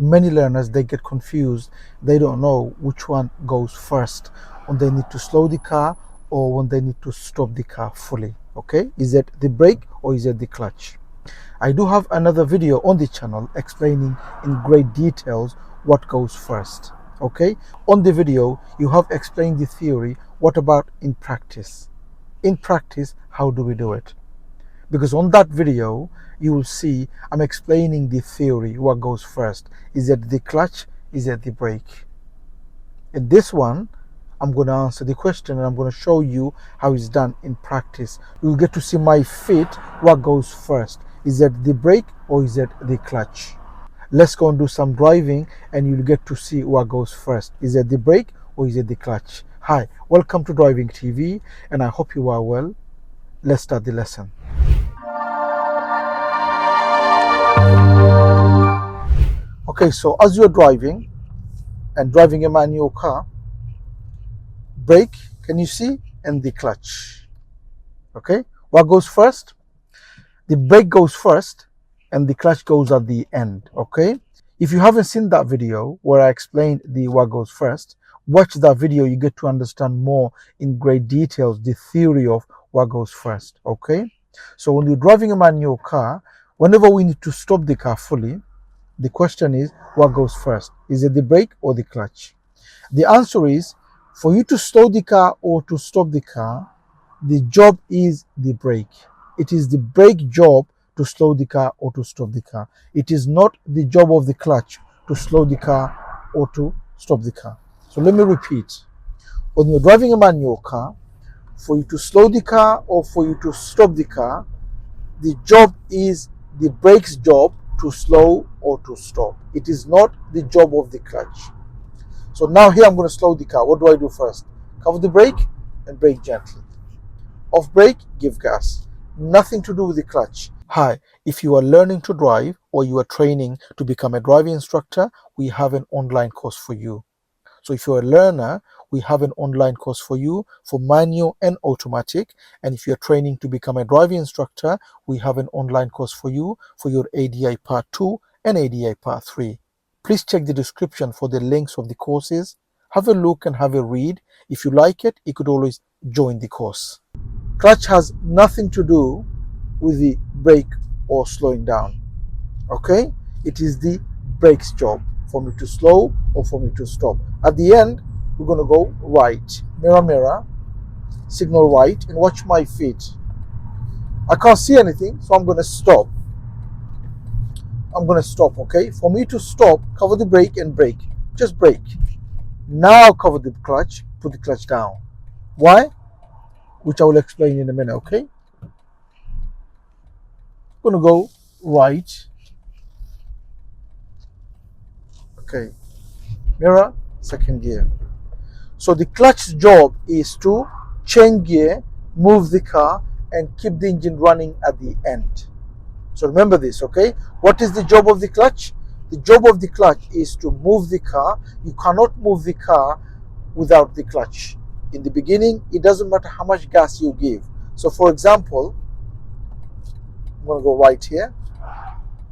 Many learners, they get confused. They don't know which one goes first, when they need to slow the car or when they need to stop the car fully. Okay, is it the brake or is it the clutch? I do have another video on the channel explaining in great details what goes first. Okay, on the video you have explained the theory. What about in practice? In practice, how do we do it? Because on that video you will see I'm explaining the theory, what goes first. Is it the clutch? Is it the brake? In this one, I'm going to answer the question and I'm going to show you how it's done in practice. You'll get to see my feet, what goes first. Is it the brake or is it the clutch? Let's go and do some driving and you'll get to see what goes first. Is it the brake or is it the clutch? Hi, welcome to Driving TV and I hope you are well. Let's start the lesson. Okay, so as you're driving and driving a manual car, brake, can you see? And the clutch. Okay, what goes first? The brake goes first and the clutch goes at the end. Okay, if you haven't seen that video where I explained the what goes first, watch that video. You get to understand more in great details the theory of what goes first. Okay, so when you're driving a manual car, whenever we need to stop the car fully, the question is what goes first? Is it the brake or the clutch? The answer is, for you to slow the car or to stop the car, the job is the brake. It is the brake job to slow the car or to stop the car. It is not the job of the clutch to slow the car or to stop the car. So let me repeat. When you're driving a manual car, for you to slow the car or for you to stop the car, the job is the brake's job to slow or to stop. It is not the job of the clutch. So now here I'm going to slow the car. What do I do first? Cover the brake and brake gently. Off brake, give gas. Nothing to do with the clutch. Hi, if you are learning to drive or you are training to become a driving instructor, we have an online course for you. So if you're a learner, we have an online course for you for manual and automatic. And if you're training to become a driving instructor, we have an online course for you for your ADI Part 2 and ADI Part 3. Please check the description for the links of the courses. Have a look and have a read. If you like it, you could always join the course. Clutch has nothing to do with the brake or slowing down. Okay? It is the brake's job for me to slow or for me to stop. At the end, we're going to go right. Mirror, mirror, signal right, and watch my feet. I can't see anything, so I'm going to stop. I'm going to stop, okay? For me to stop, cover the brake and brake. Just brake. Now cover the clutch, put the clutch down. Why? Which I will explain in a minute, okay? I'm going to go right. Okay. Mirror, second gear. So the clutch's job is to change gear, move the car, and keep the engine running at the end. So remember this, okay? What is the job of the clutch? The job of the clutch is to move the car. You cannot move the car without the clutch. In the beginning, it doesn't matter how much gas you give. So for example, I'm going to go right here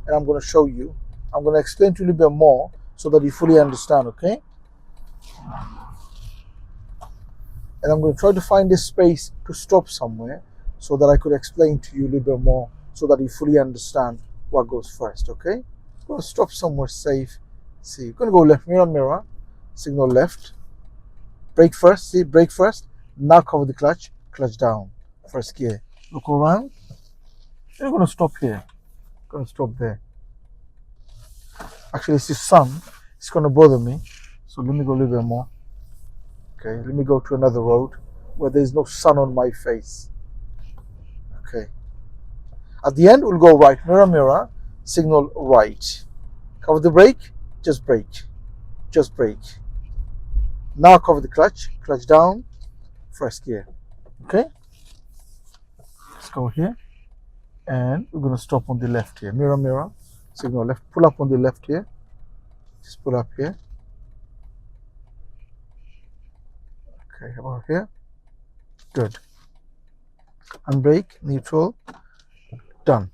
and I'm going to show you. I'm going to explain to you a little bit more so that you fully understand, okay? And I'm going to try to find a space to stop somewhere so that I could explain to you a little bit more so that you fully understand what goes first, okay? I'm going to stop somewhere safe. See, I'm going to go left, mirror, mirror, signal left. Brake first, see, brake first. Now cover the clutch, clutch down, first gear. Look around. I'm going to stop here. I'm going to stop there. Actually, it's the sun. It's going to bother me. So let me go a little bit more. Okay, let me go to another road where there's no sun on my face. Okay. At the end, we'll go right. Mirror, mirror, signal right. Cover the brake, just brake. Just brake. Now cover the clutch, clutch down, first gear. Okay? Let's go here. And we're going to stop on the left here. Mirror, mirror, signal left. Pull up on the left here. Just pull up here. Okay, about here. Good. And brake, neutral, done.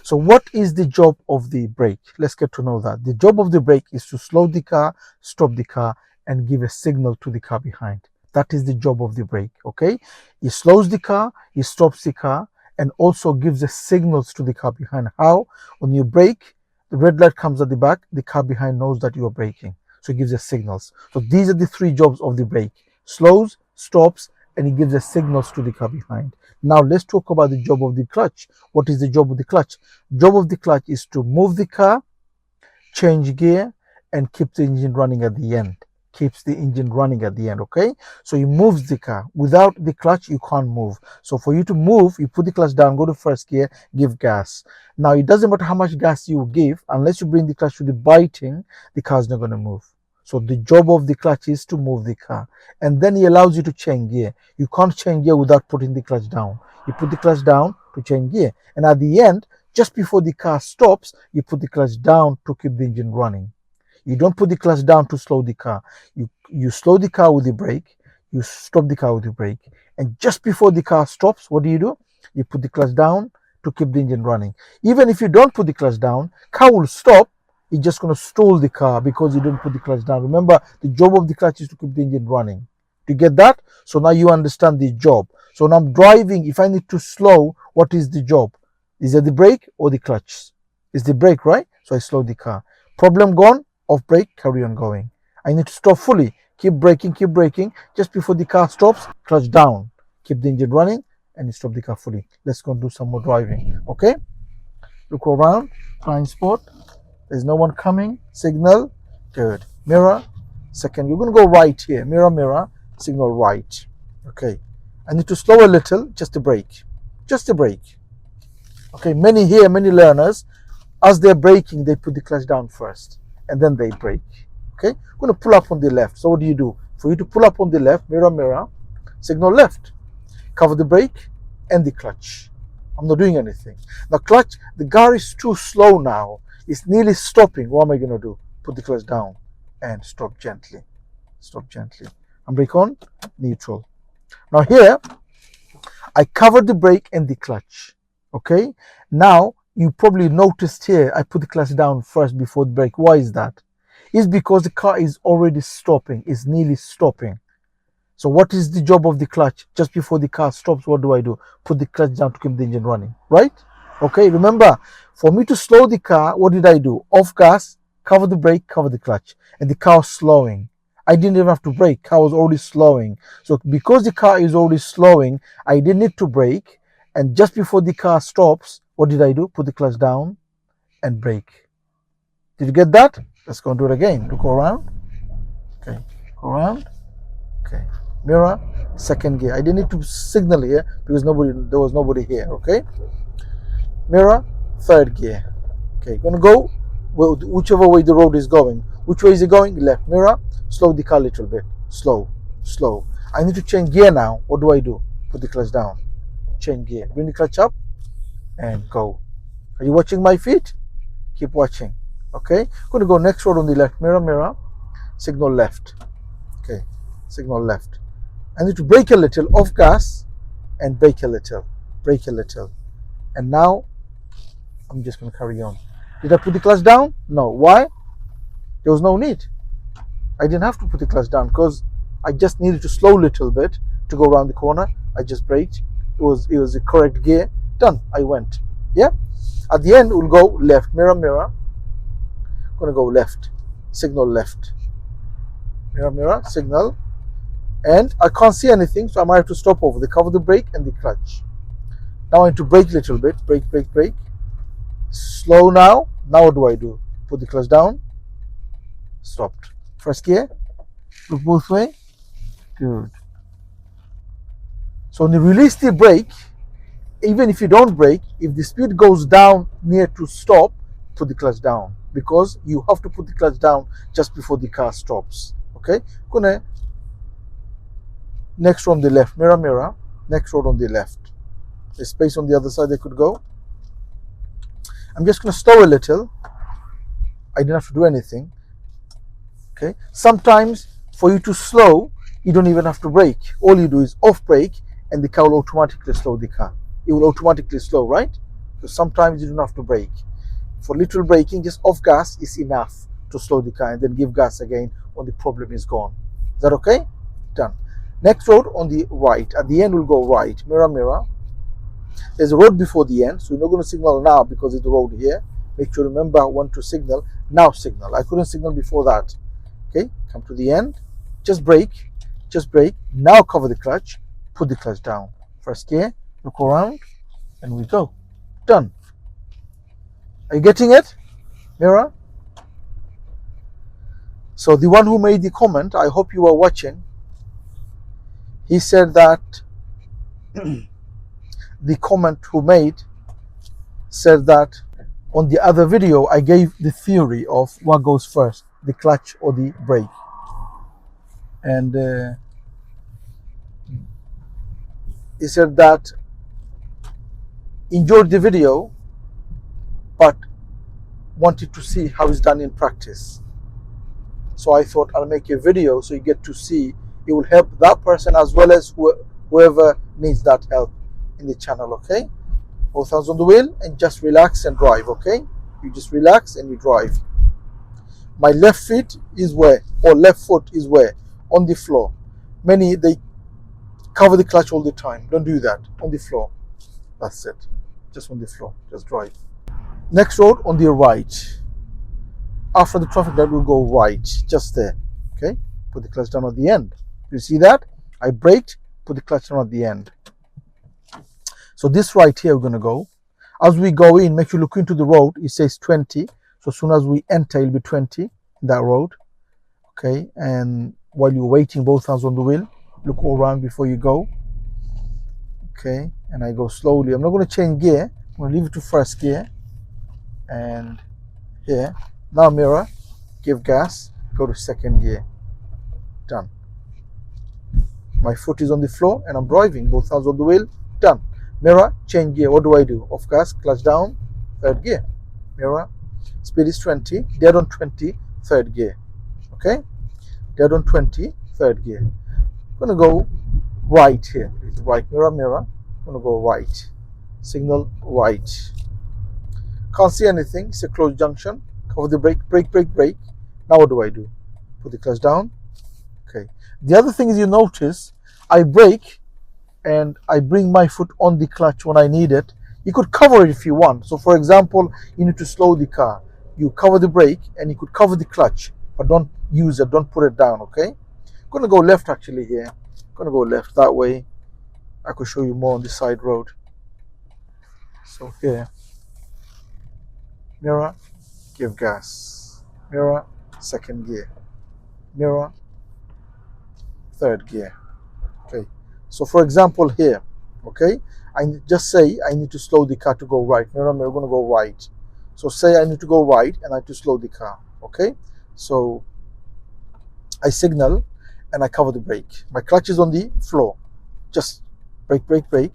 So what is the job of the brake? Let's get to know that. The job of the brake is to slow the car, stop the car, and give a signal to the car behind. That is the job of the brake, okay? It slows the car, it stops the car, and also gives the signals to the car behind. How? When you brake, the red light comes at the back, the car behind knows that you are braking. So it gives the signals. So these are the three jobs of the brake. Slows, stops, and it gives the signals to the car behind. Now let's talk about the job of the clutch. What is the job of the clutch? Job of the clutch is to move the car, change gear, and keep the engine running at the end. Keeps the engine running at the end, okay? So it moves the car. Without the clutch, you can't move. So for you to move, you put the clutch down, go to first gear, give gas. Now it doesn't matter how much gas you give, unless you bring the clutch to the biting, the car's not going to move. So the job of the clutch is to move the car. And then it allows you to change gear. You can't change gear without putting the clutch down. You put the clutch down to change gear. And at the end, just before the car stops, you put the clutch down to keep the engine running. You don't put the clutch down to slow the car. You slow the car with the brake. You stop the car with the brake. And just before the car stops, what do? You put the clutch down to keep the engine running. Even if you don't put the clutch down, car will stop. It's just going to stall the car because you didn't put the clutch down. Remember, the job of the clutch is to keep the engine running. Do you get that? So now you understand the job. So when I'm driving, if I need to slow, what is the job? Is it the brake or the clutch? It's the brake, right? So I slow the car. Problem gone, off brake, carry on going. I need to stop fully. Keep braking. Just before the car stops, clutch down. Keep the engine running and you stop the car fully. Let's go and do some more driving. Okay? Look around. Blind spot. There's no one coming. Signal. Good. Mirror. Second. You're going to go right here. Mirror. Signal right. Okay. I need to slow a little. Just a brake. Okay. Many learners, as they're braking, they put the clutch down first. And then they brake. Okay. I'm going to pull up on the left. So what do? For you to pull up on the left, mirror. Signal left. Cover the brake and the clutch. I'm not doing anything. The clutch, the car is too slow now. It's nearly stopping. What am I going to do? Put the clutch down and stop gently. And brake on, neutral. Now here, I covered the brake and the clutch. Okay. Now, you probably noticed here, I put the clutch down first before the brake. Why is that? It's because the car is already stopping. It's nearly stopping. So what is the job of the clutch? Just before the car stops, what do? Put the clutch down to keep the engine running, right? Okay, remember, for me to slow the car, what did I do? Off gas, cover the brake, cover the clutch. And the car was slowing. I didn't even have to brake. Car was already slowing. So because the car is already slowing, I didn't need to brake. And just before the car stops, what did I do? Put the clutch down and brake. Did you get that? Let's go and do it again. Look around. Okay, go around. Okay. Mirror, second gear. I didn't need to signal here because there was nobody here. Okay. Mirror, third gear. Okay, gonna go whichever way the road is going. Which way is it going? Left. Mirror, slow the car a little bit. Slow. I need to change gear now. What do? Put the clutch down. Change gear. Bring the clutch up and go. Are you watching my feet? Keep watching. Okay. Gonna go next road on the left. Mirror, signal left. Okay. Signal left. I need to brake a little, off gas, and brake a little. And now, I'm just going to carry on. Did I put the clutch down? No. Why? There was no need. I didn't have to put the clutch down because I just needed to slow a little bit to go around the corner. I just braked. It was the correct gear. Done. I went. Yeah? At the end, we'll go left. Mirror. I'm going to go left. Signal left. Mirror, signal. And I can't see anything, so I might have to stop over. They cover the brake and the clutch. Now I need to brake a little bit. Brake. Slow now. Now what do? Put the clutch down. Stopped. First gear. Look both way. Good. So when you release the brake, even if you don't brake, if the speed goes down near to stop, put the clutch down. Because you have to put the clutch down just before the car stops. Okay? Gonna next road on the left, mirror, next road on the left. There's space on the other side they could go. I'm just going to slow a little. I didn't have to do anything. Okay. Sometimes for you to slow, you don't even have to brake. All you do is off brake and the car will automatically slow the car. It will automatically slow, right? because sometimes you don't have to brake. For little braking, just off gas is enough to slow the car, and then give gas again when the problem is gone. Is that okay? Done. Next road on the right. At the end, we'll go right. Mirror, mirror. There's a road before the end, so we're not going to signal now because it's the road here. Make sure, remember, when to signal. Now signal. I couldn't signal before that. Okay, come to the end. Just brake. Just brake. Now cover the clutch. Put the clutch down. First gear. Look around. And we go. Done. Are you getting it? Mirror? So the one who made the comment, I hope you are watching. He said that the comment who made said that on the other video I gave the theory of what goes first, the clutch or the brake. And he said that enjoyed the video but wanted to see how it's done in practice. So I thought I'll make a video so you get to see. It will help that person as well as whoever needs that help in the channel. Okay, both hands on the wheel and just relax and drive. Okay, you just relax and you drive. My left feet is where, or left foot is where, on the floor. Many, they cover the clutch all the time. Don't do that. On the floor. That's it. Just on the floor. Just drive. Next road on the right. After the traffic light, we'll go right. Just there. Okay. Put the clutch down at the end. You see that? I braked. Put the clutch down at the end. So this right here, we're going to go. As we go in, make sure you look into the road. It says 20. So as soon as we enter, it'll be 20 in that road. Okay. And while you're waiting, both hands on the wheel. Look all around before you go. Okay. And I go slowly. I'm not going to change gear. I'm going to leave it to first gear. And here. Now mirror. Give gas. Go to second gear. Done. My foot is on the floor and I'm driving. Both hands on the wheel. Done. Mirror. Change gear. What do I do? Off gas. Clutch down. Third gear. Mirror. Speed is 20. Dead on 20. Third gear. Okay. Dead on 20. Third gear. I'm going to go right here. Right. Mirror. Mirror. I'm going to go right. Signal right. Can't see anything. It's a closed junction. Cover the brake. Brake. Brake. Brake. Now what do I do? Put the clutch down. Okay. The other thing is, you notice I brake and I bring my foot on the clutch when I need it. You could cover it if you want. So for example, you need to slow the car. You cover the brake and you could cover the clutch, but don't use it. Don't put it down. Okay. I'm going to go left actually here. I'm going to go left that way. I could show you more on the side road. So here. Mirror. Give gas. Mirror. Second gear. Mirror. Third gear. Okay. So for example here, okay, I just say I need to slow the car to go right. Mirror, mirror, going to go right. So say I need to go right and I need to slow the car. Okay. So I signal and I cover the brake. My clutch is on the floor. Just brake, brake, brake.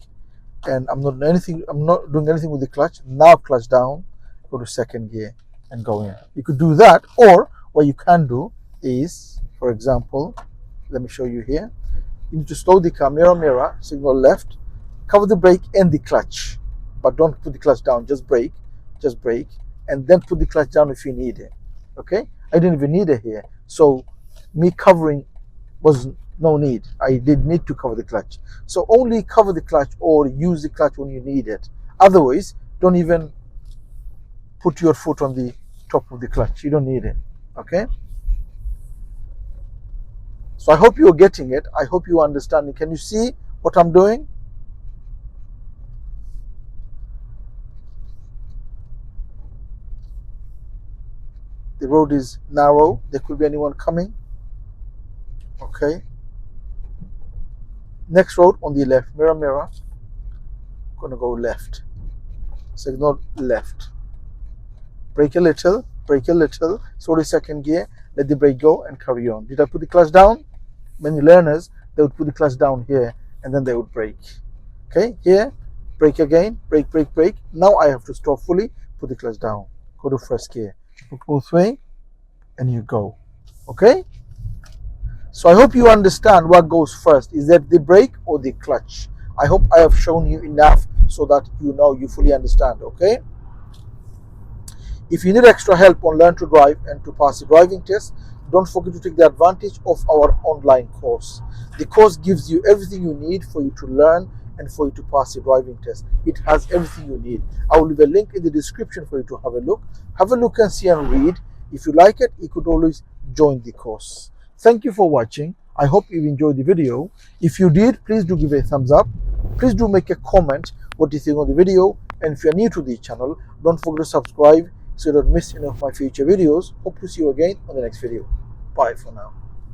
And I'm not doing anything with the clutch. Now clutch down, go to second gear and go in. You could do that, or what you can do is, for example, let me show you here. You need to slow the car, mirror, mirror, signal left, cover the brake and the clutch, but don't put the clutch down. Just brake, and then put the clutch down if you need it. Okay, I didn't even need it here, so me covering was no need. I did need to cover the clutch, so only cover the clutch or use the clutch when you need it. Otherwise, don't even put your foot on the top of the clutch. You don't need it. Okay. So I hope you're getting it. I hope you're understanding. Can you see what I'm doing? The road is narrow. There could be anyone coming. Okay. Next road on the left. Mirror, mirror. I'm going to go left. Signal left. Brake a little. Brake a little. Sorry, second gear. Let the brake go and carry on. Did I put the clutch down? Many learners, they would put the clutch down here and then they would brake. Okay, here, brake again, brake, brake, brake. Now I have to stop fully, put the clutch down. Go to first gear. Look both way and you go. Okay? So I hope you understand what goes first. Is that the brake or the clutch? I hope I have shown you enough so that you fully understand. Okay. If you need extra help on learn to drive and to pass the driving test, don't forget to take the advantage of our online course. The course gives you everything you need for you to learn and for you to pass the driving test. It has everything you need. I will leave a link in the description for you to have a look. Have a look and see and read. If you like it, you could always join the course. Thank you for watching. I hope you enjoyed the video. If you did, please do give a thumbs up. Please do make a comment what you think on the video. And if you're new to the channel, don't forget to subscribe so you don't miss any of my future videos. Hope to see you again on the next video. Bye for now.